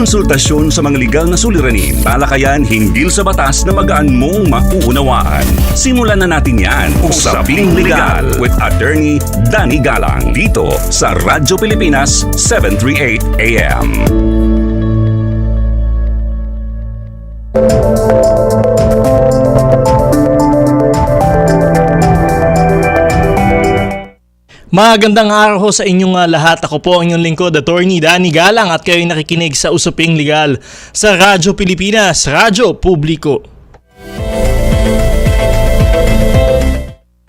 konsultasyon sa mga legal na suliranin, talakayan hinggil sa batas na magaan mong mauunawaan. Simulan na natin yan. Usaping Legal with Attorney Danny Galang dito sa Radyo Pilipinas 738 AM. Magandang araw sa inyong lahat. Ako po ang inyong lingkod, Attorney Danny Galang, at kayo'y nakikinig sa Usaping Legal sa Radyo Pilipinas, Radyo Publiko.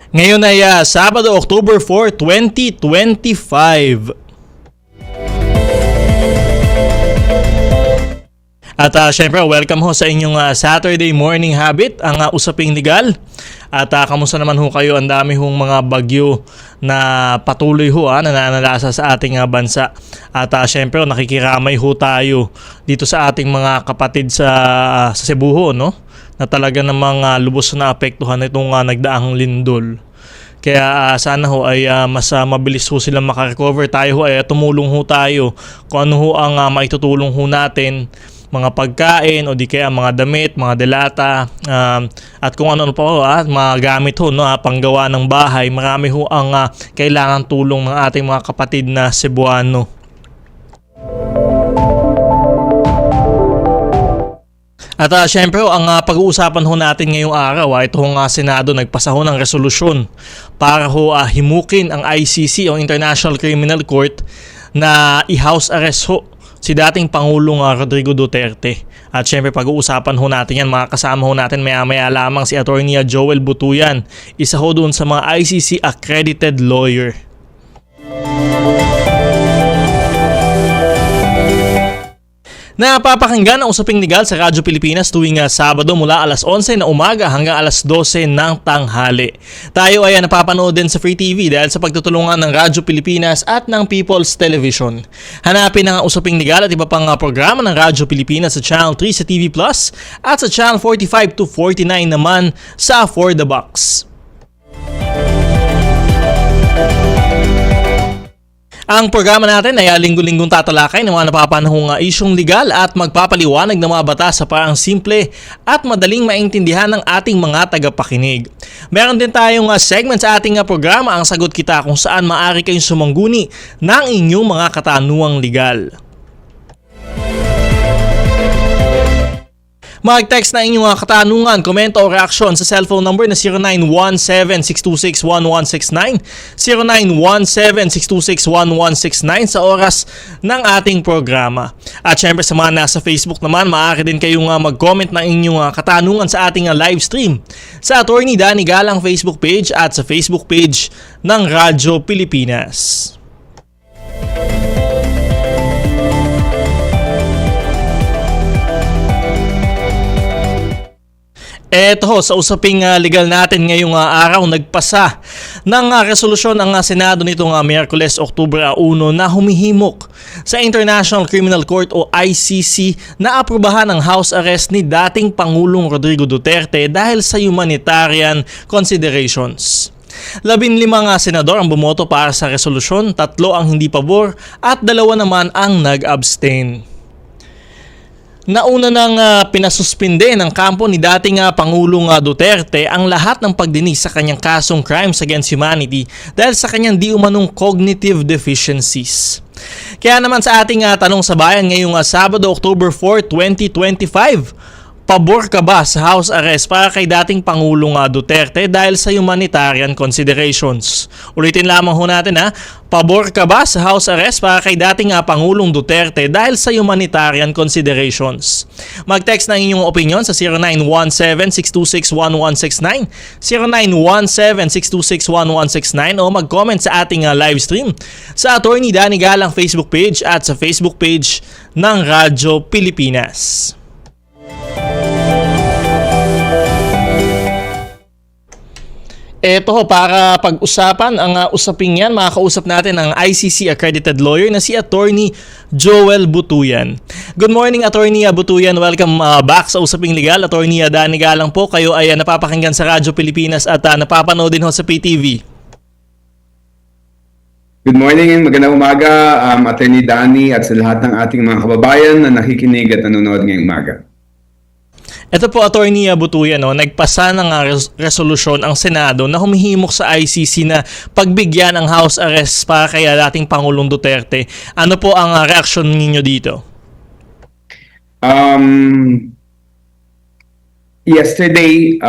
Ngayon ay Sabado, October 4, 2025. At syempre, welcome ho sa inyong Saturday morning habit, ang Usaping Legal. At kamusta naman ho kayo? Ang dami hong mga bagyo na patuloy ho nananalasa sa ating bansa. At syempre, nakikiramay ho tayo dito sa ating mga kapatid sa Cebu ho, no? Na talaga namang lubos na apektuhan itong nagdaang lindol. Kaya sana ho ay mas mabilis ho silang makarecover. Tayo ho ay tumulong ho tayo kung ano ho ang maitutulong ho natin, mga pagkain o di kaya mga damit, mga delata, at kung ano pa ho, mga gamit ho, no, panggawa ng bahay. Marami ho ang kailangan tulong ng ating mga kapatid na Cebuano. At syempre ang pag-uusapan ho natin ngayong araw, ito hong Senado nagpasa ho ng resolusyon para ho himukin ang ICC o International Criminal Court na i-house arrest ho si dating Pangulong Rodrigo Duterte. At syempre pag-uusapan ho natin yan, mga kasama ho natin maya-maya lamang si Attorney Joel Butuyan, isa ho doon sa mga ICC accredited lawyer. Napapakinggan ang Usaping Legal sa Radyo Pilipinas tuwing Sabado mula alas 11 na umaga hanggang alas 12 ng tanghali. Tayo ay napapanood din sa Free TV dahil sa pagtutulungan ng Radyo Pilipinas at ng People's Television. Hanapin ang Usaping Legal at iba pang programa ng Radyo Pilipinas sa Channel 3 sa TV Plus at sa Channel 45 to 49 naman sa For the Box. Ang programa natin ay linggo-linggong tatalakay ng mga napapanahong isyong legal at magpapaliwanag ng mga batas sa parang simple at madaling maintindihan ng ating mga tagapakinig. Meron din tayong segment sa ating programa, Ang Sagot Kita, kung saan maaari kayong sumangguni ng inyong mga katanungang legal. Mag-text na inyong mga katanungan, komento o reaksyon sa cellphone number na 0917-626-1169, 0917-626-1169 sa oras ng ating programa. At syempre sa mga nasa Facebook naman, maaari din kayong mag-comment na inyong katanungan sa ating live stream sa Attorney Danny Galang Facebook page at sa Facebook page ng Radyo Pilipinas. Eto ho, sa usaping legal natin ngayong araw, nagpasa ng resolusyon ang Senado nitong Miyerkules, Oktubre 1 na humihimok sa International Criminal Court o ICC na aprubahan ang house arrest ni dating Pangulong Rodrigo Duterte dahil sa humanitarian considerations. 15 senador ang bumoto para sa resolusyon, 3 ang hindi pabor at 2 naman ang nag-abstain. Nauna nang pinasuspinde ng kampo ni dating Pangulong Duterte ang lahat ng pagdinig sa kanyang kasong crimes against humanity dahil sa kanyang di umanong cognitive deficiencies. Kaya naman sa ating tanong sa bayan ngayong Sabado, October 4, 2025, pabor ka ba sa house arrest para kay dating Pangulong Duterte dahil sa humanitarian considerations? Ulitin lamang ho natin pabor ka ba sa house arrest para kay dating Pangulong Duterte dahil sa humanitarian considerations? Mag-text na inyong opinion sa 0917-626-1169, 0917-626-1169 o mag-comment sa ating live stream sa Attorney Danny Galang Facebook page at sa Facebook page ng Radyo Pilipinas. Ito ho, para pag-usapan ang usaping yan, makakausap natin ang ICC accredited lawyer na si Attorney Joel Butuyan. Good morning, Attorney Butuyan. Welcome back sa Usaping Legal. Attorney Danny Galang po. Kayo ay napapakinggan sa Radyo Pilipinas at napapanood din ho sa PTV. Good morning, magandang umaga, Attorney Danny at sa lahat ng ating mga kababayan na nakikinig at nanonood ngayong umaga. Ito po, Attorney Butuyan, no, nagpasa ng resolusyon ang Senado na humihimok sa ICC na pagbigyan ang house arrest para kay dating Pangulong Duterte. Ano po ang reaksyon ninyo dito? Yesterday,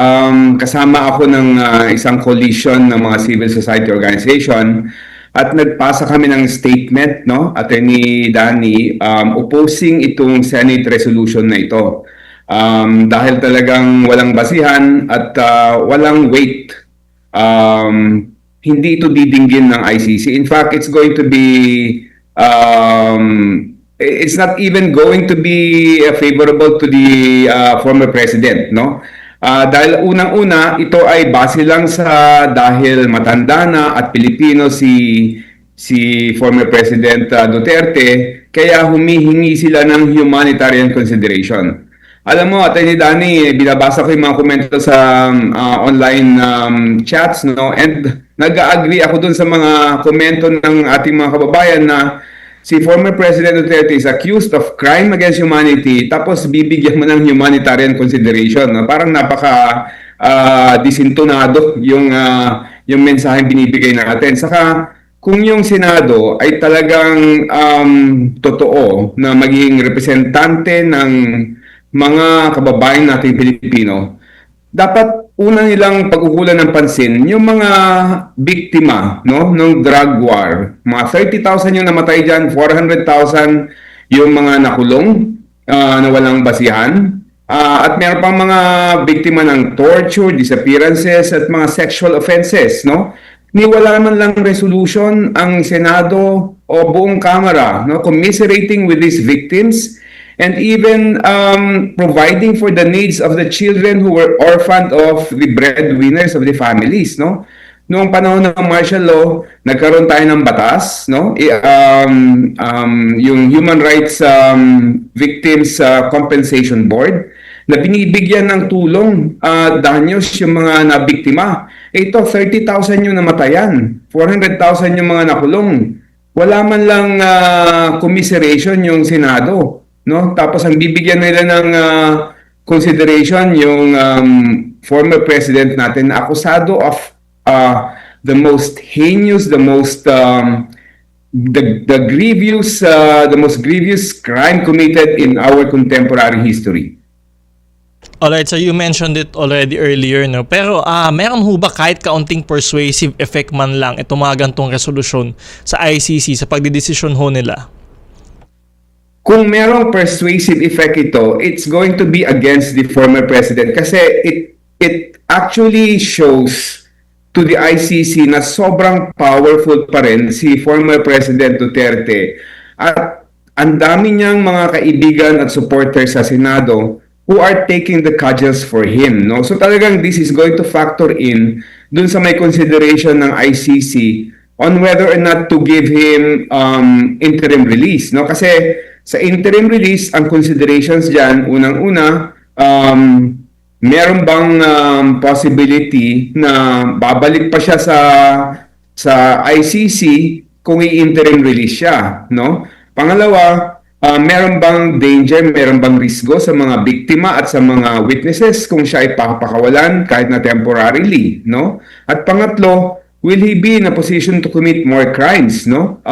kasama ako ng isang coalition ng mga civil society organization at nagpasa kami ng statement, no, Attorney Danny, opposing itong Senate resolution na ito. Dahil talagang walang basihan at walang weight, hindi ito didinggin ng ICC. In fact, it's going to be, it's not even going to be favorable to the former president, no? Dahil unang-una, ito ay base lang sa dahil matanda na at Pilipino si former President Duterte, kaya humihingi sila ng humanitarian consideration. Alam mo, Atty. Danny, binabasa ko yung mga komento sa online chats, no? And nag-agree ako dun sa mga komento ng ating mga kababayan na si former President Duterte is accused of crime against humanity, tapos bibigyan mo ng humanitarian consideration. No? Parang napaka disintonado yung mensaheng binibigay natin. Saka kung yung Senado ay talagang totoo na maging representante ng mga kababayan nating Pilipino, dapat una nilang pag-ukulan ng pansin yung mga biktima, no, ng drug war. Mga 30,000 yung namatay dyan, 400,000 yung mga nakulong na walang basihan. At meron pang mga biktima ng torture, disappearances at mga sexual offenses, no? Wala man lang resolution ang Senado o buong Kamara, no, commiserating with these victims and even providing for the needs of the children who were orphaned of the breadwinners of the families, no? Noong panahon ng martial law, nagkaroon tayo ng batas, no? Yung Human Rights Victims Compensation Board na binibigyan ng tulong danyos yung mga nabiktima. Ito, 30,000 yung namatayan, 400,000 yung mga nakulong. Wala man lang commiseration yung Senado, no? Tapos ang bibigyan nila ng consideration yung former president natin na akusado of the most heinous, the most the grievous the most grievous crime committed in our contemporary history. Alright, so you mentioned it already earlier, no? Pero meron ho ba kahit kaunting persuasive effect man lang itong mga gantong resolusyon sa ICC sa pagdidesisyon ho nila? Kung merong persuasive effect ito, it's going to be against the former president kasi it actually shows to the ICC na sobrang powerful pa rin si former President Duterte at ang dami niyang mga kaibigan at supporters sa Senado who are taking the cudgels for him, no? So talagang this is going to factor in dun sa may consideration ng ICC on whether or not to give him interim release, no? Kasi sa interim release, ang considerations diyan unang-una, meron bang possibility na babalik pa siya sa ICC kung i-interim release siya, no? Pangalawa, meron bang danger, meron bang risgo sa mga biktima at sa mga witnesses kung siya ay papakawalan kahit na temporarily, no? At pangatlo, will he be in a position to commit more crimes, no?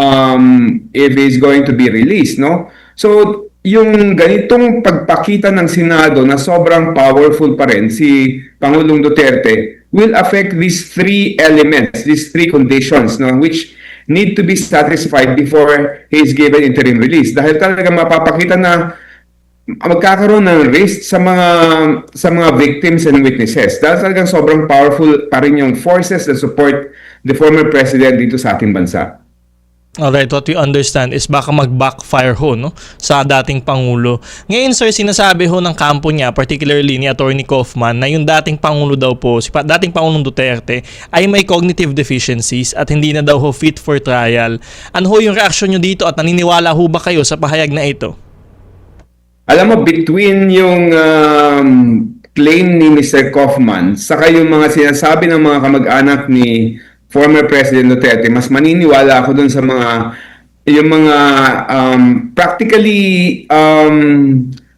If he's going to be released, no? So, yung ganitong pagpakita ng Senado na sobrang powerful pa rin si Pangulong Duterte will affect these three elements, these three conditions, no, which need to be satisfied before he is given interim release. Dahil talaga mapapakita na magkakaroon ng risk sa mga victims and witnesses. Dahil talagang sobrang powerful pa rin yung forces that support the former president dito sa ating bansa. Alright, what we understand is baka mag-backfire ho, no, sa dating Pangulo. Ngayon, sir, sinasabi ho ng kampo niya, particularly ni Attorney Kaufman, na yung dating Pangulo daw po, dating Pangulong Duterte, ay may cognitive deficiencies at hindi na daw ho fit for trial. Ano ho yung reaksyon nyo dito at naniniwala ho ba kayo sa pahayag na ito? Alam mo, between yung claim ni Mr. Kaufman saka yung mga sinasabi ng mga kamag-anak ni former President Duterte, mas maniniwala ako dun sa yung mga practically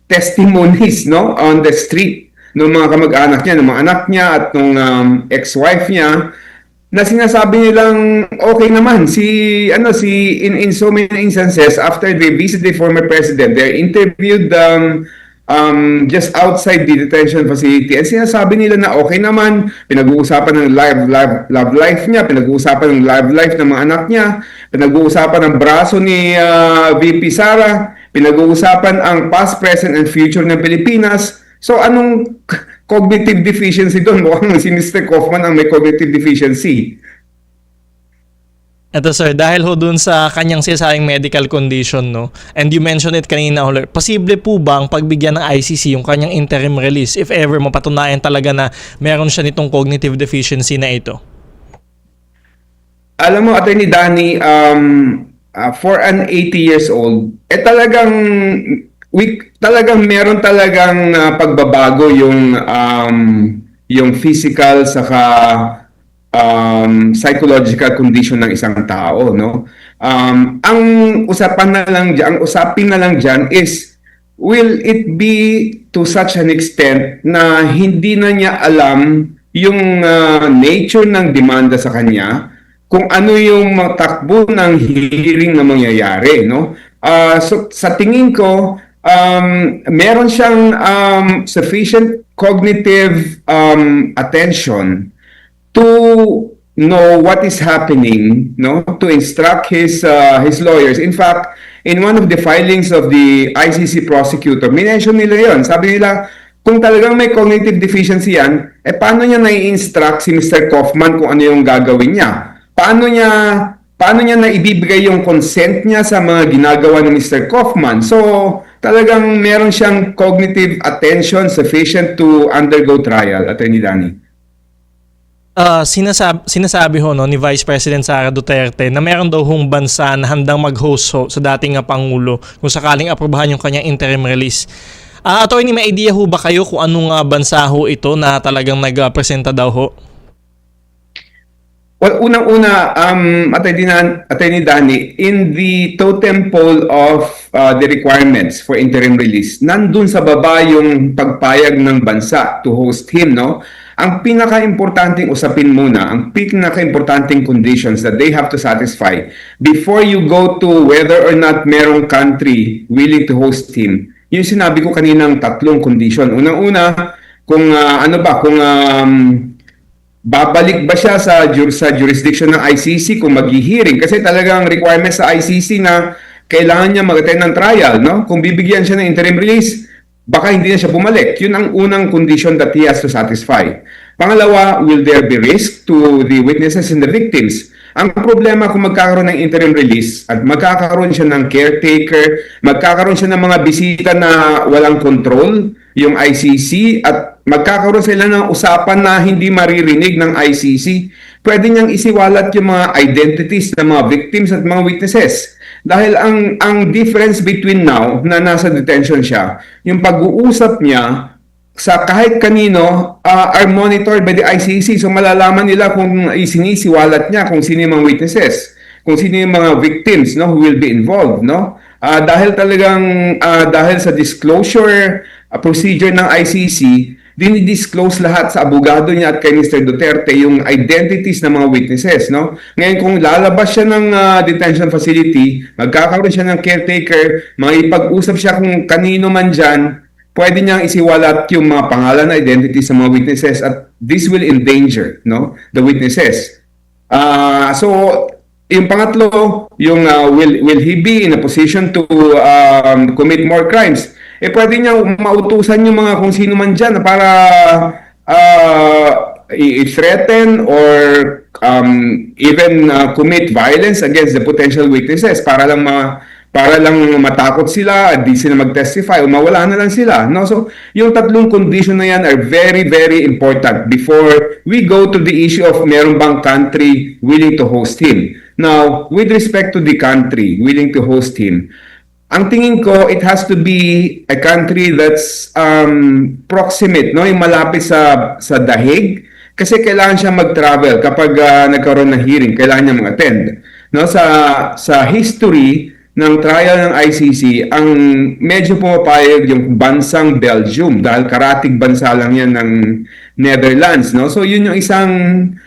testimonies, no, on the street ng mga kamag-anak niya, ng mga anak niya at ng ex-wife niya, na sinasabi nilang okay naman in so many instances after they visit the former president, they're interviewed just outside the detention facility, and sinasabi nila na okay naman, pinag-uusapan ng love life niya, pinag-uusapan ng love life ng mga anak niya, pinag-uusapan ng braso ni VP Sara, pinag-uusapan ang past, present, and future ng Pilipinas. So anong cognitive deficiency doon? Mukhang si Mr. Kaufman ang may cognitive deficiency. Ito sir, dahil ho dun sa kanyang sinasabing medical condition, no? And you mentioned it kanina, posible po ba ang pagbigyan ng ICC yung kanyang interim release if ever mapatunayan talaga na meron siya nitong cognitive deficiency na ito? Alam mo, Attorney Danny, for an 80 years old, talagang meron talagang pagbabago yung physical saka psychological condition ng isang tao, no? Ang usapin na lang diyan is, will it be to such an extent na hindi na niya alam yung nature ng demanda sa kanya, kung ano yung takbo ng hearing na mangyayari, no? So sa tingin ko, meron siyang sufficient cognitive attention to know what is happening, no, to instruct his lawyers. In fact, in one of the filings of the ICC prosecutor, minention nila yon. Sabi nila, kung talagang may cognitive deficiency yan, paano niya nai-instruct si Mr. Kaufman kung ano yung gagawin niya? Paano niya na ibibigay yung consent niya sa mga ginagawa ni Mr. Kaufman? So, talagang meron siyang cognitive attention sufficient to undergo trial, Attorney Danny. Sinasabi ho, no, ni Vice President Sara Duterte na meron daw hong bansa na handang mag-host ho sa dating Pangulo kung sakaling aprobahan yung kanyang interim release. Attorney, may idea ho ba kayo kung anong bansa ho ito na talagang nag-presenta daw ho? Well, unang-una, Attorney Danny, in the totem pole of the requirements for interim release, nandun sa baba yung pagpayag ng bansa to host him, no? Ang pinaka-importanting usapin muna, ang pinaka-importanting conditions that they have to satisfy before you go to whether or not merong country willing to host him. Yung sinabi ko kaninang tatlong condition. Unang-una, kung babalik ba siya sa jurisdiction ng ICC kung maghihiring, kasi talagang requirement sa ICC na kailangan niya mag-attend ng trial, no? Kung bibigyan siya ng interim release, baka hindi na siya bumalik. Yun ang unang condition that he has to satisfy. Pangalawa, will there be risk to the witnesses and the victims? Ang problema kung magkakaroon ng interim release at magkakaroon siya ng caretaker, magkakaroon siya ng mga bisita na walang control, yung ICC, at magkakaroon sila ng usapan na hindi maririnig ng ICC, pwede niyang isiwalat yung mga identities ng mga victims at mga witnesses. Dahil ang difference between now na nasa detention siya, yung pag-uusap niya sa kahit kanino are monitored by the ICC. So malalaman nila kung sinisiwalat niya kung sino yung mga witnesses, kung sino yung mga victims, no, who will be involved, no? Dahil sa disclosure procedure ng ICC, dinidisclose lahat sa abogado niya at kay Mr. Duterte yung identities ng mga witnesses, no? Ngayon, kung lalabas siya ng detention facility, magkakaroon siya ng caretaker, makipag-usap siya kung kanino man dyan, pwede niyang isiwalat yung mga pangalan na identities ng mga witnesses, at this will endanger, no, the witnesses. So, yung pangatlo, yung will he be in a position to commit more crimes? Pwede niya mautusan yung mga kung sino man dyan para i-threaten or even commit violence against the potential witnesses para lang matakot sila at di sila mag-testify o mawala na lang sila, no? So, yung tatlong condition na yan are very, very important before we go to the issue of meron bang country willing to host him. Now, with respect to the country willing to host him, ang tingin ko, it has to be a country that's proximate, no? Yung malapit sa dahig kasi kailangan siya mag-travel kapag nagkaroon ng hearing, kailangan niya mag-attend. No, sa history ng trial ng ICC, ang medyo pumapayag yung bansang Belgium dahil karatig bansa lang yan ng Netherlands, no? So yun yung isang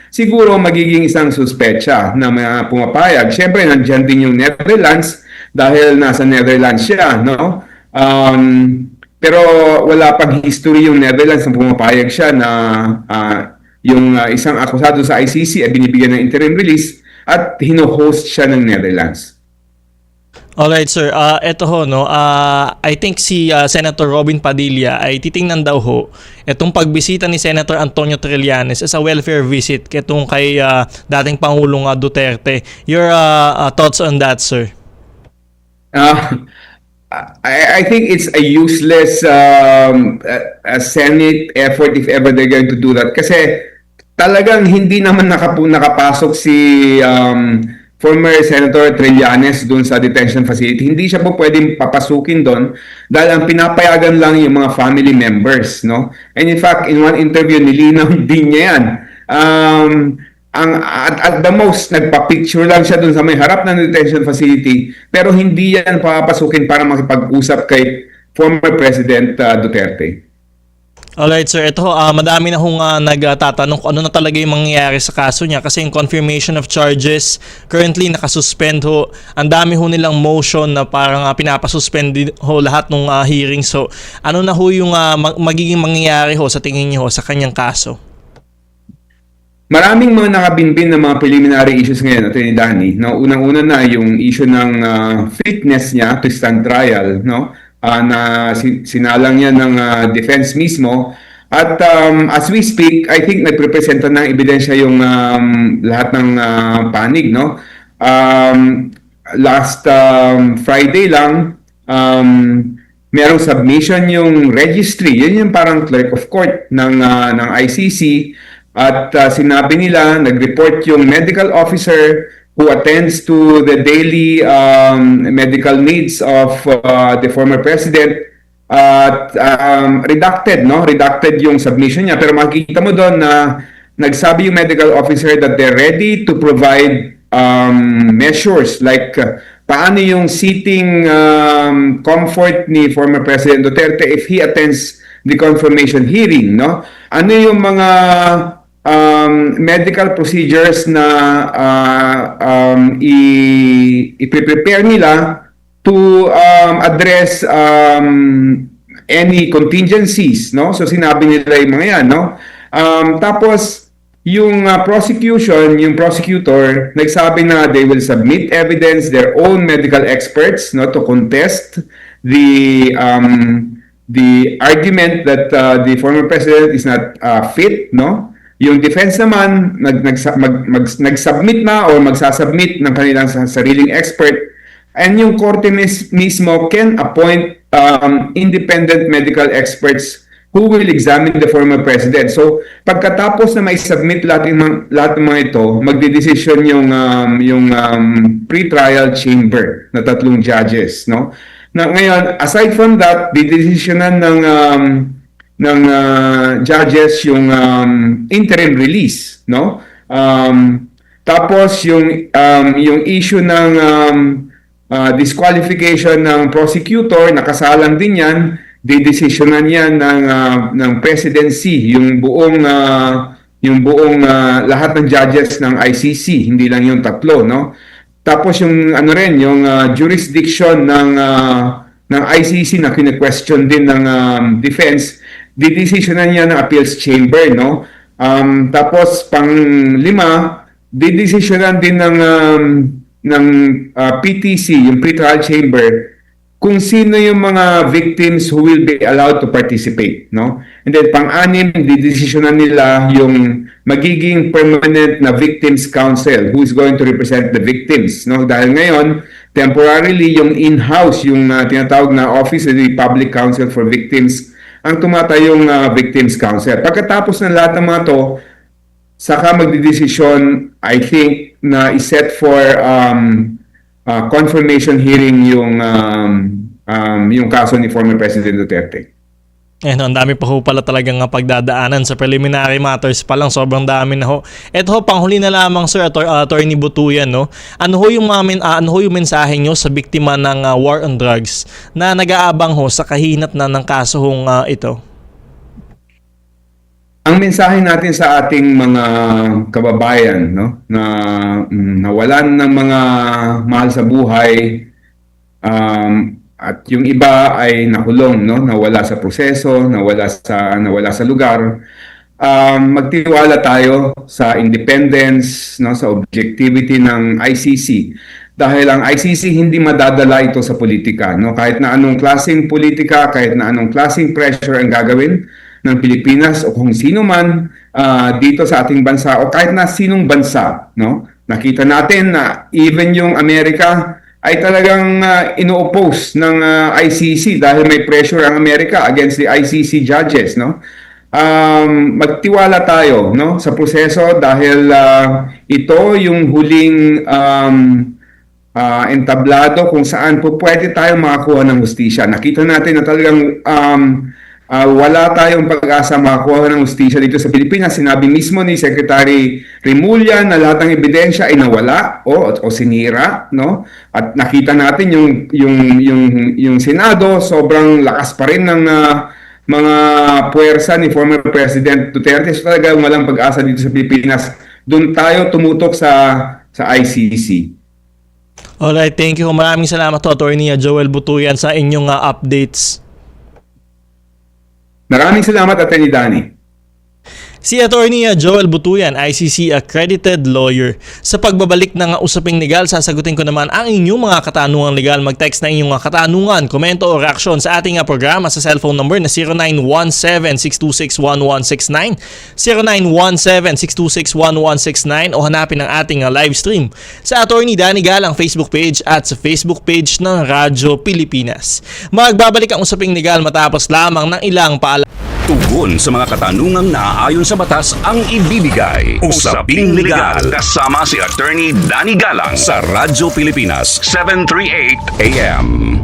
siguro magiging isang suspecha na pumapayag. Siyempre nandiyan din yung Netherlands dahil nasa Netherlands siya, no? Pero wala pang history yung Netherlands na pumapayag siya na yung isang akusado sa ICC ay binibigyan ng interim release at hino-host siya ng Netherlands. Alright sir, eto ho no, I think si Senator Robin Padilla ay titingnan daw ho etong pagbisita ni Senator Antonio Trillanes as a welfare visit ketong kay dating Pangulong Duterte. Your thoughts on that, sir? I think it's a useless a Senate effort if ever they're going to do that. Kasi talagang hindi naman nakapasok si former Senator Trillanes doon sa detention facility. Hindi siya po pwedeng papasukin doon dahil ang pinapayagan lang yung mga family members, no? And in fact, in one interview, nilinaw din niya yan. At the most, nagpa-picture lang siya doon sa may harap ng detention facility, pero hindi yan papasukin para makipag-usap kay former President Duterte. Alright sir, ito madami na hong nagtatanong kung ano na talaga yung mangyayari sa kaso niya kasi yung confirmation of charges currently nakasuspend ho. Ang dami ho nilang motion na parang pinapasuspend ho lahat ng hearing. So ano na ho yung magiging mangyayari ho sa tingin niyo ho sa kanyang kaso? Maraming mga nakabinbin na mga preliminary issues ngayon, Atty. Danny. No, unang-una na yung issue ng fitness niya to stand trial, no? Na sinalang niya ng defense mismo. At as we speak, I think nagprepresenta ng ebidensya yung lahat ng panig, no? Last Friday lang, merong submission yung registry. Yun yung parang clerk of court ng ICC. At sinabi nila, nag-report yung medical officer who attends to the daily medical needs of the former president at redacted, no? Redacted yung submission niya. Pero makikita mo doon na nagsabi yung medical officer that they're ready to provide measures like paano yung seating comfort ni former President Duterte if he attends the confirmation hearing, no? Ano yung mga medical procedures na i-prepare nila to address any contingencies, no? So sinabi nila yung mga yan, no? Tapos yung prosecution, yung prosecutor nagsabi na they will submit evidence, their own medical experts, no, to contest the argument that the former president is not fit, no? Yung defense naman nag-submit na or magsasubmit ng kanilang sariling expert, and yung korte mismo can appoint independent medical experts who will examine the former president. So pagkatapos na may submit lahat ng mga ito, magdedesisyon yung pre-trial chamber na 3 judges, no? Na ngayon, aside from that, didesisyonan ng judges yung interim release, no? Tapos yung issue ng disqualification ng prosecutor, nakasalang din yan, didesisyonan yan ng presidency, yung buong lahat ng judges ng ICC, hindi lang yung 3, no? Tapos yung yung jurisdiction ng ICC na kine-question din ng defense, didesisyonan niya ng appeals chamber, no? Tapos pang-5, didesisyonan din ng PTC, yung pre-trial chamber, kung sino yung mga victims who will be allowed to participate, no? And then pang-6, didesisyonan nila yung magiging permanent na victims counsel who is going to represent the victims, no? Dahil ngayon, temporarily yung in-house, yung tinatawag na Office of the Public Counsel for Victims, ang tumatayong victims counsel. Pagkatapos ng lahat ng mga to, saka magdidesisyon, I think, na iset for confirmation hearing yung kaso ni former President Duterte. Ang dami pa ho pala talagang pagdadaanan sa preliminary matters pa lang, sobrang dami na ho. Ito ho, panghuli na lamang Sir Attorney Butuyan, no? Ano ho yung mensahe nyo sa biktima ng war on drugs na nag-aabang ho sa kahinat na ng kaso hong ito? Ang mensahe natin sa ating mga kababayan, no, na nawalan ng mga mahal sa buhay, at yung iba ay nakulong, no, nawala sa proseso, nawala sa lugar. Magtiwala tayo sa independence, no, sa objectivity ng ICC. Dahil ang ICC hindi madadala ito sa politika, no? Kahit na anong klaseng politika, kahit na anong klaseng pressure ang gagawin ng Pilipinas o kung sino man dito sa ating bansa o kahit na sinong bansa, no? Nakita natin na even yung Amerika ay talagang ino-oppose ng ICC dahil may pressure ang Amerika against the ICC judges, no? Magtiwala tayo, no, sa proseso dahil ito yung huling entablado kung saan po pwede tayong makakuha ng hustisya. Nakita natin na talagang wala tayong pag-asa makakuha ng hustisya dito sa Pilipinas. Sinabi mismo ni Secretary Remulla na lahat ng ebidensya ay nawala o sinira, no? At nakita natin yung Senado, sobrang lakas pa rin ng mga puwersa ni former President Duterte. So talagang walang pag-asa dito sa Pilipinas. Doon tayo tumutok sa ICC. Alright, thank you. Maraming salamat to Attorney Joel Butuyan sa inyong updates. Maraming salamat, Atty. Danny. Si Attorney Joel Butuyan, ICC accredited lawyer. Sa pagbabalik ng usaping legal, sasagutin ko naman ang inyong mga katanungang legal. Mag-text na inyong katanungan, komento o reaksyon sa ating programa sa cellphone number na 0917-626-1169, 0917-626-1169 o hanapin ang ating live stream sa Attorney Danny Galang Facebook page at sa Facebook page ng Radyo Pilipinas. Magbabalik ang usaping legal matapos lamang ng ilang paalam. Tugon sa mga katanungang naaayon sa batas ang ibibigay. Usaping Legal kasama si Attorney Danny Galang sa Radyo Pilipinas 738 AM.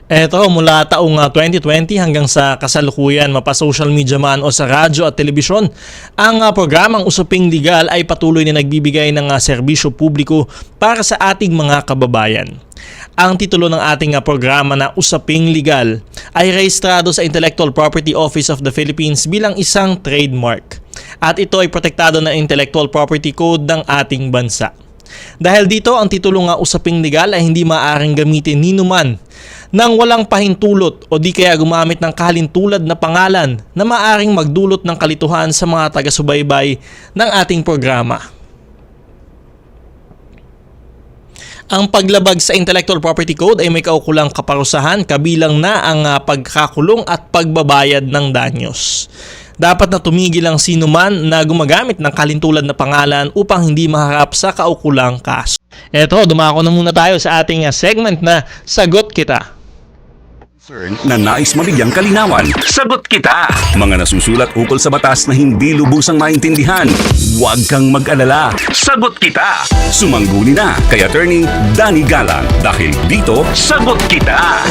Eto, mula taong 2020 hanggang sa kasalukuyan, mapa-social media man o sa radyo at telebisyon, ang programang Usaping Legal ay patuloy na nagbibigay ng serbisyo publiko para sa ating mga kababayan. Ang titulo ng ating programa na Usaping Legal ay rehistrado sa Intellectual Property Office of the Philippines bilang isang trademark. At ito ay protektado ng Intellectual Property Code ng ating bansa. Dahil dito, ang titulo nga Usaping Legal ay hindi maaaring gamitin ninuman nang walang pahintulot o di kaya gumamit ng kahalintulad na pangalan na maaaring magdulot ng kalituhan sa mga taga-subaybay ng ating programa. Ang paglabag sa Intellectual Property Code ay may kaukulang kaparusahan, kabilang na ang pagkakulong at pagbabayad ng danyos. Dapat na tumigil ang sinuman na gumagamit ng kalintulad na pangalan upang hindi maharap sa kaukulang kaso. Eto, dumako na muna tayo sa ating segment na Sagot Kita. Na nais mabigyang kalinawan. Sagot kita! Mga nasusulat ukol sa batas na hindi lubusang maintindihan. Huwag kang mag-alala. Sagot kita! Sumangguni na kay Attorney Danny Galang dahil dito, Sagot Kita!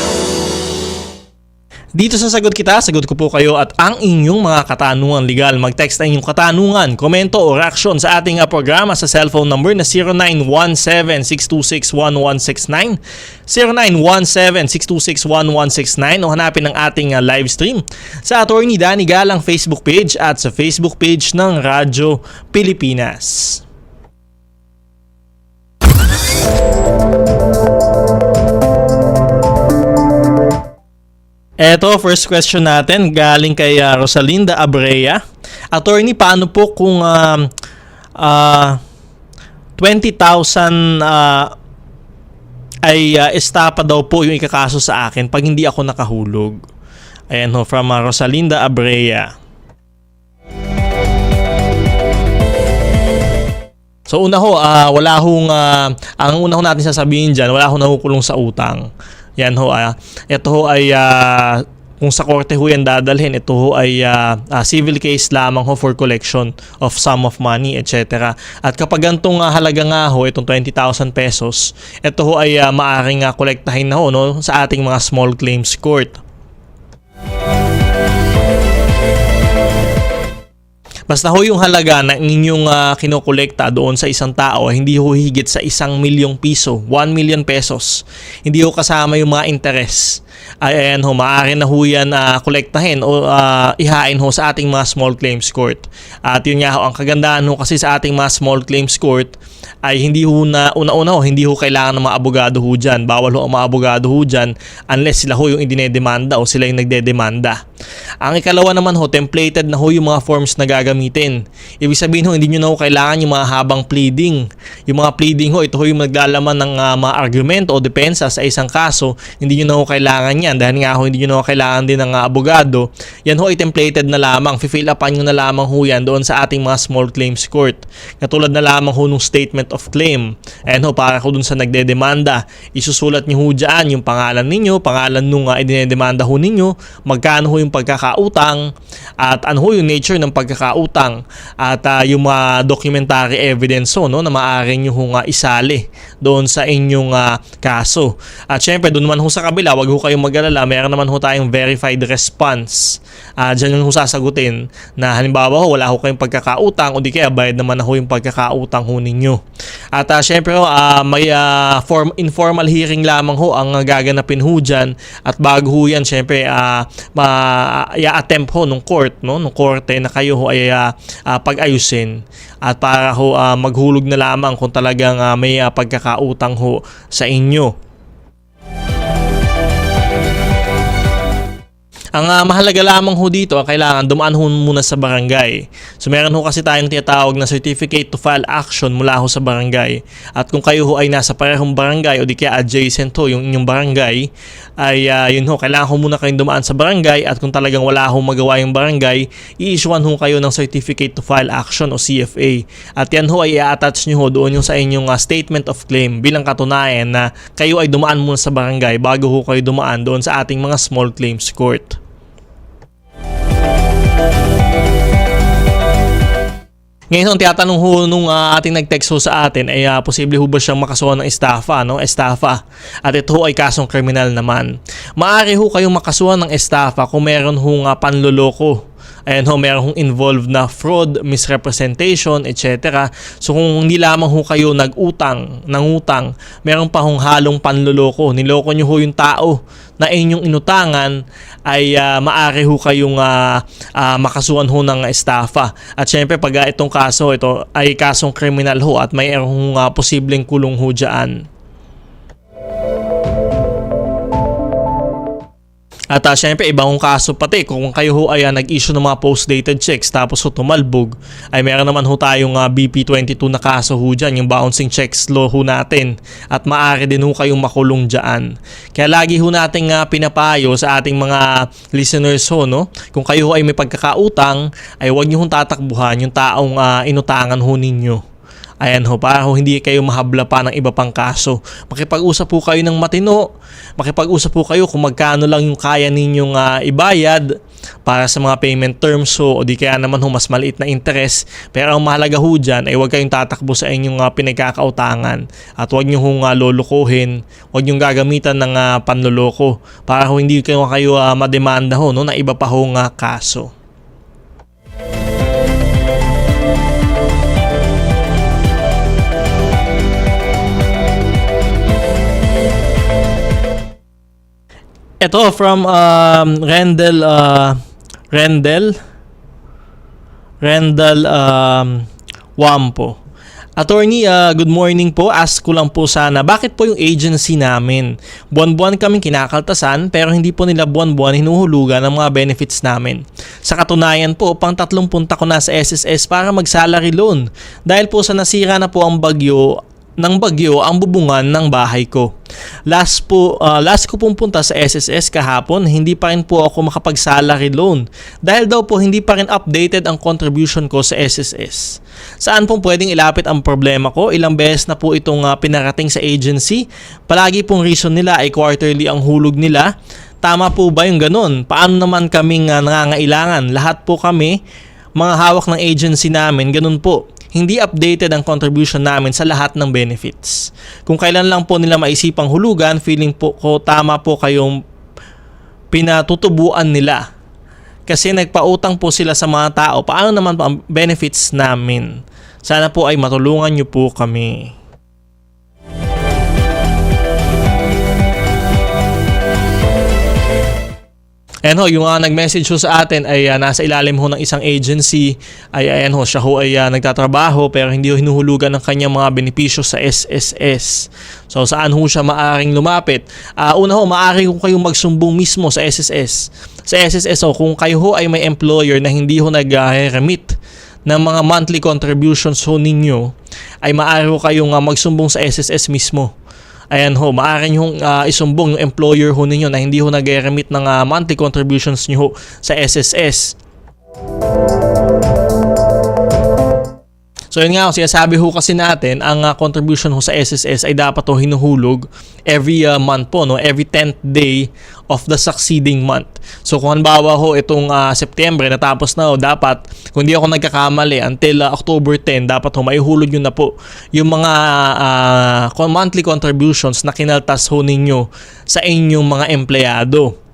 Dito sa Sagot Kita, sagot ko po kayo at ang inyong mga katanungan legal. Mag-text na inyong katanungan, komento o reaksyon sa ating programa sa cellphone number na 0917-626-1169, 0917-626-1169 o hanapin ang ating live stream sa Attorney Danny Galang Facebook page at sa Facebook page ng Radyo Pilipinas. Eto, first question natin galing kay Rosalinda Abrea. Attorney, paano po kung 20,000 ay estapa daw po yung ikakaso sa akin pag hindi ako nakahulog? Ayan ho, from Rosalinda Abrea. So una ho, wala hong, ang una ho natin sasabihin dyan, wala ho nahukulong sa utang. Yan ho, ito ho ay kung sa korte ho yan dadalhin, ito ho ay civil case lamang ho for collection of sum of money, etc. At kapag gantong halaga nga ho, itong 20,000 pesos, ito ho ay maaring kolektahin na ho, no, sa ating mga small claims court. Basta ho yung halaga na inyong kinokolekta doon sa isang tao, hindi ho higit sa 1,000,000 piso, 1 million pesos. Hindi ho kasama yung mga interest. Ayan ho, maaari na ho yan kolektahin o ihain ho sa ating mga small claims court. At yun nga ho, ang kagandahan ho kasi sa ating mga small claims court ay hindi ho na una-una ho, hindi ho kailangan ng mga abogado ho dyan. Bawal ho ang mga abogado ho dyan unless sila ho yung idinedemanda o sila yung nagdedemanda. Ang ikalawa naman ho, templated na ho yung mga forms na gagamitin. Ibig sabihin ho, hindi nyo na ho kailangan yung mga habang pleading. Yung mga pleading ho, ito ho yung maglalaman ng mga argumento o depensa sa isang kaso. Hindi nyo na ho kailangan yan. Dahil nga ho, hindi nyo na ho kailangan din ng abogado. Yan ho ay templated na lamang. Fill upan nyo na lamang ho yan doon sa ating mga small claims court. Katulad na lamang ho nung statement of claim. Ayan ho, para ho dun sa nagdedemanda. Isusulat nyo ho dyan yung pangalan ninyo, pangalan nung idinedemanda ho ninyo, magkano ho yung pagkakautang, at ano ho yung nature ng pagkakautang, at yung mga documentary evidence ho, no, na maaaring nyo ho isali doon sa inyong kaso. At syempre, doon naman ho sa kabila, wag ho kayong mag-alala, meron naman ho tayong verified response. Diyan yung ho sasagutin na halimbawa ho, wala ho kayong pagkakautang o di kaya bayad naman na ho yung pagkakautang ho ninyo. At syempre ho, may informal hearing lamang ho ang gaganapin ho dyan, at bago ho yan syempre i-attempt ho nung court, no, nung korte na kayo ho ay pag-ayusin, at para ho maghulog na lamang kung talagang may pagkakautang ho sa inyo. Ang mahalaga lamang ho dito, kailangan dumaan ho muna sa barangay. So meron ho kasi tayong tinatawag na certificate to file action mula ho sa barangay. At kung kayo ho ay nasa parehong barangay o di kaya adjacent ho yung inyong barangay, ay yun ho, kailangan ho muna kayong dumaan sa barangay, at kung talagang wala ho magawa yung barangay, i-issuean ho kayo ng certificate to file action o CFA. At yan ho ay i-attach nyo ho doon yung sa inyong statement of claim bilang katunayan na kayo ay dumaan muna sa barangay bago ho kayo dumaan doon sa ating mga small claims court. Ngayon, tiyatanong ho nung ating nag-text ho sa atin ay posible ho ba siyang makasuhan ng estafa, no? Estafa. At ito ho ay kasong kriminal naman. Maaari ho kayong makasuhan ng estafa kung meron ho panloloko. Ayan ho, meron hong involved na fraud, misrepresentation, etc. So kung hindi lamang ho kayo nangutang, meron pa hong halong panloloko. Niloko nyo ho yung tao na inyong inutangan, ay maaari ho kayong makasuhan ho ng estafa. At syempre pag itong kaso, ito ay kasong kriminal ho, at mayroong posibleng kulong ho dyan. At syempre, ibang kaso pati, kung kayo ho ay nag-issue ng mga post-dated checks tapos ho tumalbog, ay meron naman ho tayong BP22 na kaso ho dyan, yung bouncing checks law ho natin. At maaari din ho kayong makulong dyan. Kaya lagi ho nating pinapayo sa ating mga listeners ho, no? Kung kayo ho ay may pagkakautang, ay huwag nyo hong tatakbuhan yung taong inutangan ho ninyo. Ayan ho, para ho hindi kayo mahabla pa ng iba pang kaso. Makipag-usap po kayo ng matino. Makipag-usap po kayo kung magkano lang yung kaya ninyong ibayad para sa mga payment terms ho, o di kaya naman ho mas maliit na interest. Pero ang mahalaga ho dyan ay huwag kayong tatakbo sa inyong pinagkakautangan, at huwag nyo hong lolokohin, huwag nyo gagamitan ng panloloko para ho hindi kayo mademanda ho, no, na iba pa hong kaso. Ito from Rendel Wampo. Attorney, good morning po. Ask ko lang po sana, bakit po yung agency namin? Buwan-buwan kaming kinakaltasan, pero hindi po nila buwan-buwan hinuhulugan ang mga benefits namin. Sa katunayan po, pang 3 punta ko na sa SSS para mag-salary loan. Dahil po sa nasira na po ang bagyo ang bubungan ng bahay ko. Last ko pong punta sa SSS kahapon, hindi pa rin po ako makapag-salary loan dahil daw po hindi pa rin updated ang contribution ko sa SSS. Saan pong pwedeng ilapit ang problema ko? Ilang beses na po itong pinarating sa agency. Palagi pong reason nila ay quarterly ang hulog nila Tama po ba yung ganun? Paano naman kaming nangangailangan? Lahat po kami, mga hawak ng agency namin, ganun po. Hindi updated ang contribution namin sa lahat ng benefits. Kung kailan lang po nila maisipang hulugan, feeling po ko tama po kayong pinatutubuan nila. Kasi nagpautang po sila sa mga tao. Paano naman po ang benefits namin? Sana po ay matulungan niyo po kami. Ayan ho, yung nag-message ho sa atin ay nasa ilalim ho ng isang agency. Ayan ho, siya ho ay nagtatrabaho pero hindi ho hinuhulugan ng kanyang mga benepisyo sa SSS. So saan ho siya maaring lumapit? Una ho, maaari ho kayong magsumbong mismo sa SSS. Sa SSS ho, kung kayo ho ay may employer na hindi ho nag-remit ng mga monthly contributions ho ninyo, ay maaari ho kayong magsumbong sa SSS mismo. Ayan ho, maaari nyo isumbong yung employer ho ninyo na hindi ho nag-remit ng monthly contributions nyo ho sa SSS. So yun nga, sinasabi ho kasi natin, ang contribution ho sa SSS ay dapat ho hinuhulog every month po, no? Every 10th day of the succeeding month. So kung halimbawa ho itong September natapos na ho, dapat, kung hindi ako nagkakamali, until October 10, dapat ho maihulog nyo na po yung mga monthly contributions na kinaltas ho ninyo sa inyong mga empleyado.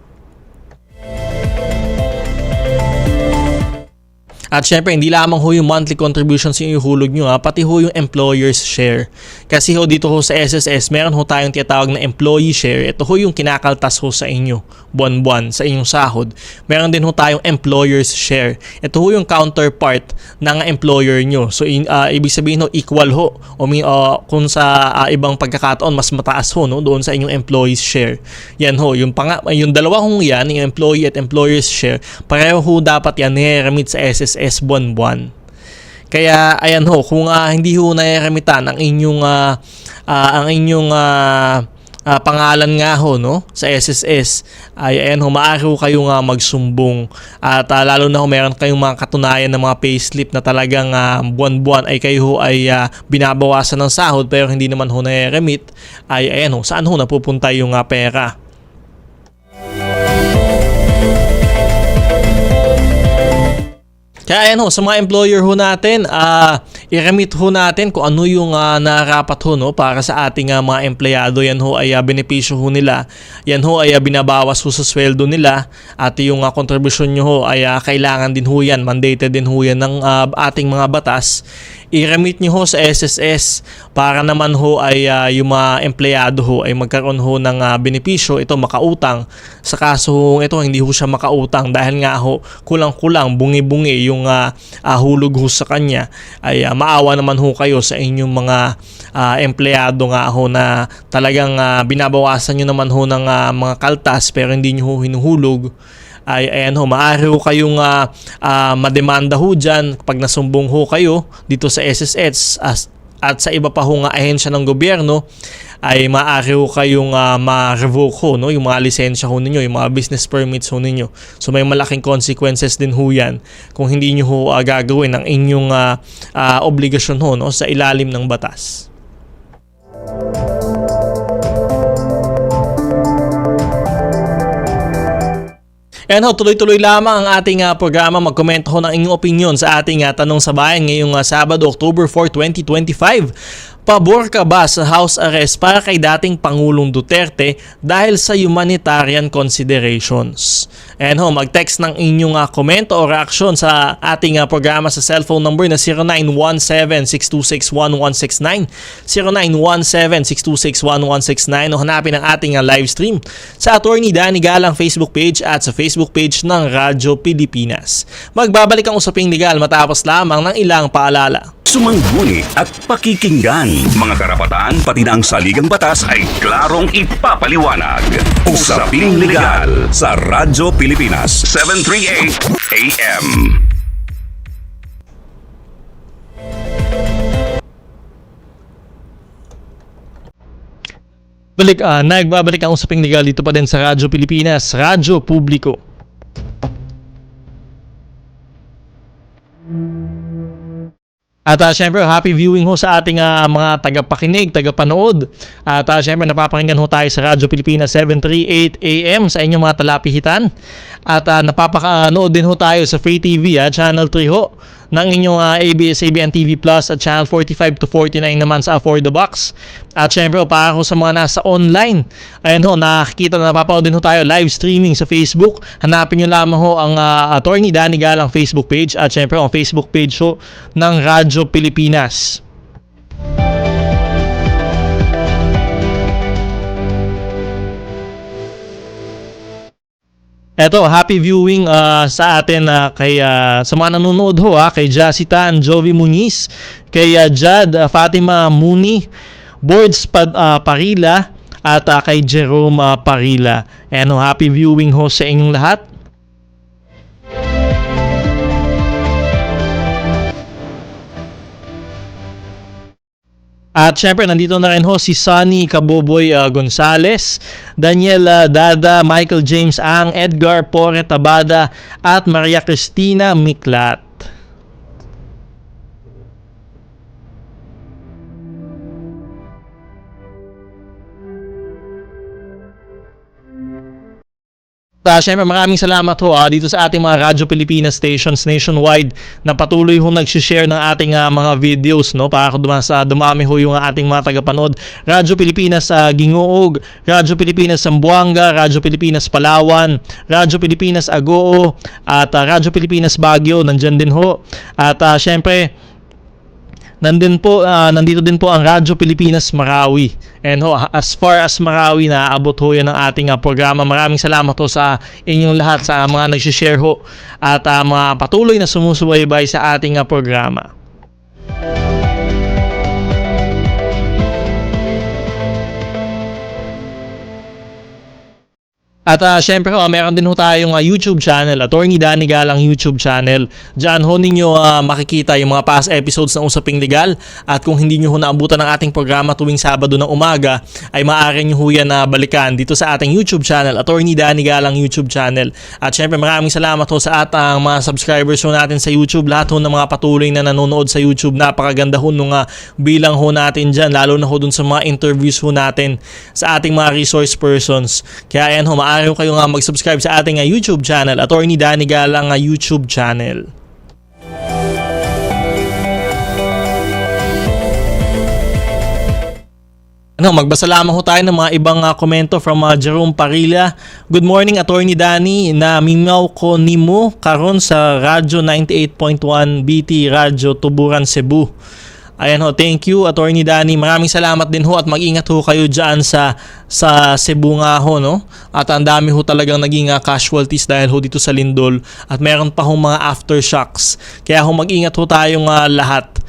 At syempre, hindi lamang ho yung monthly contributions yung ihulog nyo, pati ho yung employer's share. Kasi ho dito ho sa SSS, meron ho tayong tinatawag na employee share. Ito ho yung kinakaltas ho sa inyo, buwan-buwan, sa inyong sahod. Meron din ho tayong employer's share. Ito ho yung counterpart ng employer nyo. So, ibig sabihin ho, equal ho. Kung sa ibang pagkakataon, mas mataas ho, no, doon sa inyong employee's share. Yan ho, yung dalawa hong yan, yung employee at employer's share, pareho ho dapat yan nire-remit sa SSS buwan-buwan. Kaya ayan ho, kung hindi ho nare-remitan ang inyong pangalan nga ho, no, sa SSS, ay ayan ho, maaari ho kayong magsumbong. At lalo na ho meron kayong mga katunayan ng mga payslip na talagang buwan-buwan ay kayo ho ay binabawasan ng sahod pero hindi naman ho nare-remit, ay ayan ho, saan ho napupunta yung pera? Kaya ayan ho, sa mga employer ho natin, i-remit ho natin kung ano yung narapat ho, no, para sa ating mga empleyado. Yan ho ay benepisyo ho nila. Yan ho ay binabawas ho sa sweldo nila. At yung contribution nyo ho ay kailangan din ho yan, mandated din ho yan ng ating mga batas. I-remit nyo ho sa SSS para naman ho ay yung mga empleyado ho ay magkaroon ho ng benepisyo. Ito makautang. Sa kaso ho ito, hindi ho siya makautang dahil nga ho kulang-kulang, bungi-bungi yung hulog ho sa kanya. Ay maawa naman ho kayo sa inyong mga empleyado nga ho na talagang binabawasan nyo naman ho ng mga kaltas pero hindi nyo ho hinuhulog. Ay ayan ho, maaari ho kayong mademanda ho dyan pag nasumbong ho kayo dito sa SSS at sa iba pa ho nga ahensya ng gobyerno, ay maaari ho kayong ma-revoke ho, no, yung mga lisensya ho ninyo, yung mga business permits ho ninyo. So may malaking consequences din ho yan kung hindi nyo ho gagawin ang inyong obligasyon ho, no, sa ilalim ng batas. Ayan ho, tuloy-tuloy lamang ang ating programa. Magkomento ho ng inyong opinion sa ating Tanong sa Bayan ngayong Sabado, October 4, 2025. Pabor ka ba sa house arrest para kay dating Pangulong Duterte dahil sa humanitarian considerations? Ayan ho, mag-text ng inyong komento o reaksyon sa ating programa sa cellphone number na 0917-626-1169, 0917-626-1169 o hanapin ang ating live stream sa Attorney Danny Galang Facebook page at sa Facebook page ng Radyo Pilipinas. Magbabalik ang usaping legal matapos lamang ng ilang paalala. Sumangguni at pakikinggan. Mga karapatan pati na ang saligang batas ay klarong ipapaliwanag. Usaping Legal sa Radyo Pilipinas 738 AM. Nagbabalik ang usaping legal dito pa din sa Radyo Pilipinas, Radyo Publiko. At syempre, happy viewing ho sa ating mga tagapakinig, tagapanood. At syempre, napapakinggan ho tayo sa Radyo Pilipinas 738 AM sa inyong mga talapihitan. At napapakanood din ho tayo sa Free TV, Channel 3 ho, ng inyong ABS-CBN TV Plus at Channel 45 to 49 naman sa For the Box. At syempre, para ho sa mga nasa online, ayan ho, nakikita na napapanood din ho tayo live streaming sa Facebook. Hanapin nyo lamang ho ang Attorney Danny Galang Facebook page at syempre ang Facebook page ho ng Radyo Pilipinas. Eto, happy viewing sa atin kay sa mga nanonood ho, kay Jacitan Jovi Muniz, kay Jad Fatima Muni, Boards Parila at kay Jerome Parila. And happy viewing ho sa inyong lahat. At syempre, nandito na rin ho si Sonny Kaboboy Gonzales, Daniel Dada, Michael James Ang, Edgar Pore Tabada, at Maria Cristina Miklat. Syempre, maraming salamat ho dito sa ating mga Radyo Pilipinas stations nationwide na patuloy ho nag-share ng ating mga videos, no, para dumami ho yung ating mga tagapanood. Radyo Pilipinas sa Gingoog, Radyo Pilipinas Zamboanga, Radyo Pilipinas Palawan, Radyo Pilipinas Agoo, at Radyo Pilipinas Baguio, nandyan din ho. At syempre, nandito din po ang Radyo Pilipinas Marawi. And ho, as far as Marawi, naaabot ho yan ng ating programa. Maraming salamat ho sa inyong lahat, sa mga nag-share ho at mga patuloy na sumusubaybay sa ating programa. At syempre ho, meron din ho tayong YouTube channel, Attorney Danny Galang YouTube channel. Diyan ho ninyo makikita yung mga past episodes ng Usaping Legal. At kung hindi nyo ho naabutan ng ating programa tuwing Sabado ng umaga, ay maaari nyo ho yan na balikan dito sa ating YouTube channel, Attorney Danny Galang YouTube channel. At syempre, maraming salamat ho sa atang mga subscribers ho natin sa YouTube. Lahat ho ng mga patuloy na nanonood sa YouTube. Napakaganda ho nung bilang ho natin dyan, lalo na ho dun sa mga interviews ho natin sa ating mga resource persons. Kaya ayan ho, maaari kayo nga mag-subscribe sa ating YouTube channel, Attorney Danny Galang YouTube channel. Magbasa lamang ho tayo ng mga ibang komento from Jerome Parilla. Good morning, Attorney Danny. Na mimaw ko nimo karon sa Radyo 98.1 BT Radyo Tuburan, Cebu. Ayan ho, thank you, Attorney Danny. Maraming salamat din ho at mag-ingat ho kayo dyan sa Cebu nga ho, no? At ang dami ho talagang naging casualties dahil ho dito sa lindol at meron pa ho mga aftershocks. Kaya ho mag-ingat ho tayong lahat.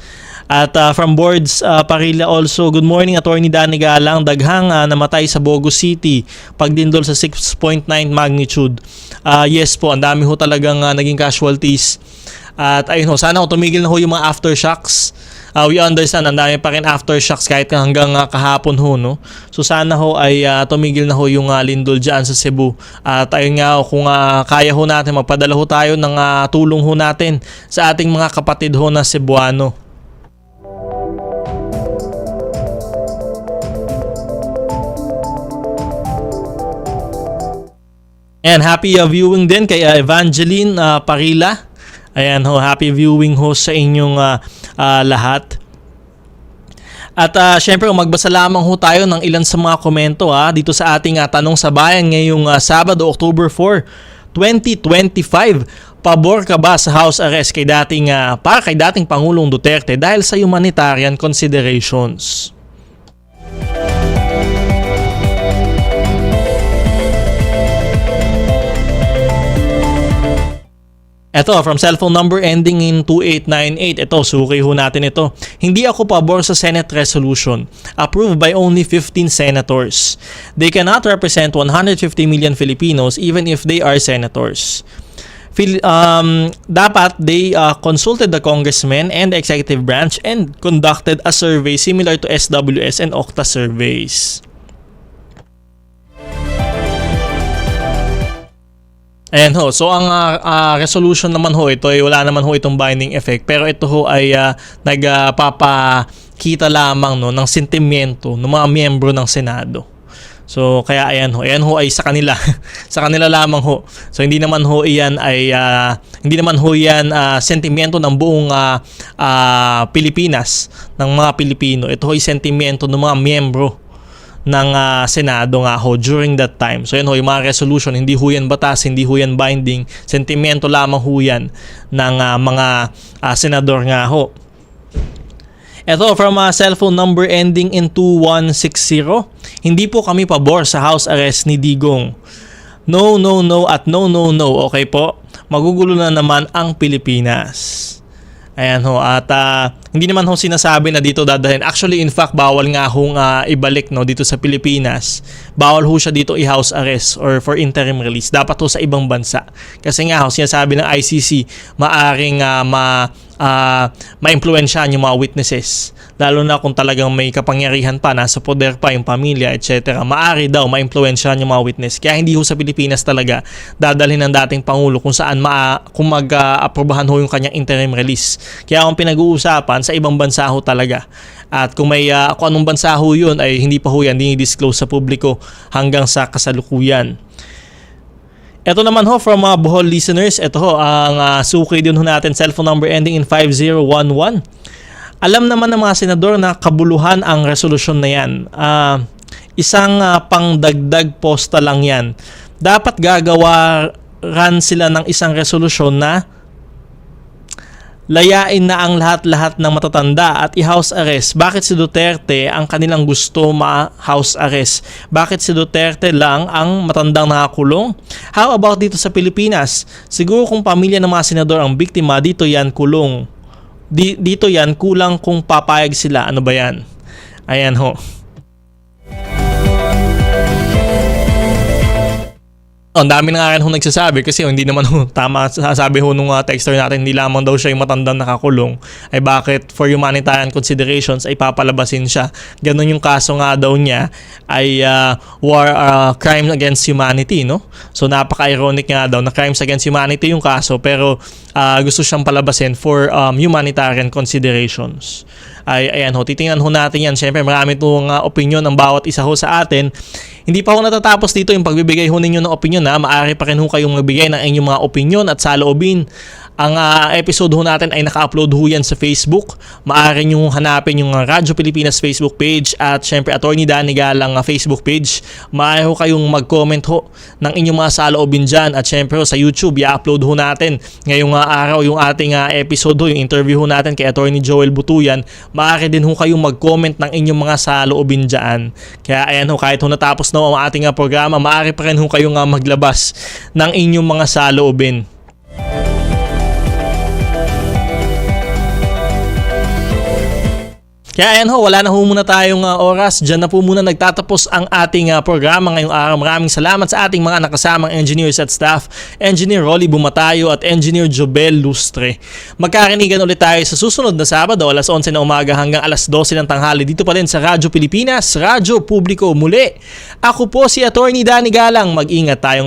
At from Boards Parilla also, good morning, Attorney Danny Galang. Daghang namatay sa Bogo City pagdindol sa 6.9 magnitude. Yes po, ang dami ho talagang naging casualties. At ayun ho, sana ho tumigil na ho yung mga aftershocks. We understand, ang dami pa rin aftershocks kahit hanggang kahapon ho, no? So sana ho ay tumigil na ho yung lindol dyan sa Cebu. At ayun nga ho, kung kaya ho natin, magpadala ho tayo ng tulong ho natin sa ating mga kapatid ho na Cebuano. And happy viewing din kay Evangeline Parilla. Ayan ho, happy viewing ho sa inyong lahat. At syempre, magbasa lamang ho tayo ng ilan sa mga komento dito sa ating Tanong sa Bayan ngayong Sabado, October 4, 2025. Pabor ka ba sa house arrest para kay dating Pangulong Duterte dahil sa humanitarian considerations? Ito, from cellphone number ending in 2898. Ito, suki ho natin ito. Hindi ako pabor sa Senate resolution. Approved by only 15 senators. They cannot represent 150 million Filipinos even if they are senators. Dapat they consulted the congressmen and the executive branch and conducted a survey similar to SWS and Okta surveys. Ayan ho. So ang resolution naman ho, ito ay wala naman ho itong binding effect. Pero ito ho ay nagpapakita lamang no, ng sentimiento ng mga miyembro ng Senado. So kaya ayan ho ay sa kanila sa kanila lamang ho. So hindi naman ho iyan ay sentimiento ng buong Pilipinas, ng mga Pilipino. Ito ay sentimiento ng mga miyembro ng Senado nga ho during that time. So yan ho, yung mga resolution, hindi ho yan batas, hindi ho yan binding, sentimento lamang ho yan ng mga senador nga ho. Ito from cellphone number ending in 2160. Hindi po kami pabor sa house arrest ni Digong. No, no, no at no, no, no. Okay po? Magugulo na naman ang Pilipinas. Ayan ho, at hindi naman ho sinasabi na dito dadalhin. Actually, in fact, bawal nga hong ibalik no, dito sa Pilipinas. Bawal ho siya dito i-house arrest or for interim release. Dapat ho sa ibang bansa. Kasi nga ho, sinasabi ng ICC, maaring ma-impluensyahan yung mga witnesses. Lalo na kung talagang may kapangyarihan pa, nasa poder pa yung pamilya, etc. Maari daw ma-impluensyahan yung mga witness. Kaya hindi ho sa Pilipinas talaga dadalhin ng dating Pangulo kung saan kung mag-aprobahan ho yung kanyang interim release. Kaya kung pinag-uusapan, sa ibang bansa ho talaga. At kung may kung anong bansa ho yun, ay hindi pa ho yan dinidisclose sa publiko hanggang sa kasalukuyan. Ito naman ho from Bohol listeners, ito ho ang suki din ho natin, cellphone number ending in 5011. Alam naman ng mga senador na kabuluhan ang resolusyon na yan. Isang pangdagdag posta lang yan. Dapat gagawaran sila ng isang resolusyon na layain na ang lahat-lahat ng matatanda at i-house arrest. Bakit si Duterte ang kanilang gusto ma-house arrest? Bakit si Duterte lang ang matandang nakakulong? How about dito sa Pilipinas? Siguro kung pamilya ng mga senador ang biktima, dito yan kulong. Dito yan kulang kung papayag sila. Ano ba yan? Ayan ho. Ang dami na nga rin ho nagsasabi kasi hindi naman ho tama sasabi ho nung texter natin, hindi lamang daw siya yung matandang nakakulong, ay bakit for humanitarian considerations ay papalabasin siya. Ganun yung kaso nga daw niya ay crime against humanity, no? So napaka-ironic nga daw na crimes against humanity yung kaso, pero gusto siyang palabasin for humanitarian considerations. Ayan ho, titingnan ho natin yan. Siyempre marami itong opinion ng bawat isa ho sa atin. Hindi pa ho natatapos dito yung pagbibigay ho ninyo ng opinion na maaari pa rin ho kayong magbigay ng inyong mga opinion at saloobin. Ang episode ho natin ay naka-upload ho yan sa Facebook. Maaari nyo hanapin yung Radyo Pilipinas Facebook page at syempre Attorney Danny Galang Facebook page. Maaari ho kayong mag-comment ho ng inyong mga saloobin dyan at syempre ho sa YouTube i-upload ho natin ngayong araw yung ating episode ho, yung interview ho natin kay Attorney Joel Butuyan. Maaari din ho kayong mag-comment ng inyong mga saloobin dyan. Kaya ayan ho, kahit ho natapos na ang ating programa, maaari pa rin ho kayong maglabas ng inyong mga saloobin. Kaya ayan ho, wala na ho muna tayong oras. Diyan na po muna nagtatapos ang ating programa ngayong araw. Maraming salamat sa ating mga nakasamang engineers at staff, Engineer Rolly Bumatayo at Engineer Jobel Lustre. Magkarinigan ulit tayo sa susunod na Sabado, alas 11 na umaga hanggang alas 12 ng tanghali dito pa rin sa Radyo Pilipinas, Radyo Publiko. Muli, ako po si Attorney Danny Galang. Mag-ingat tayong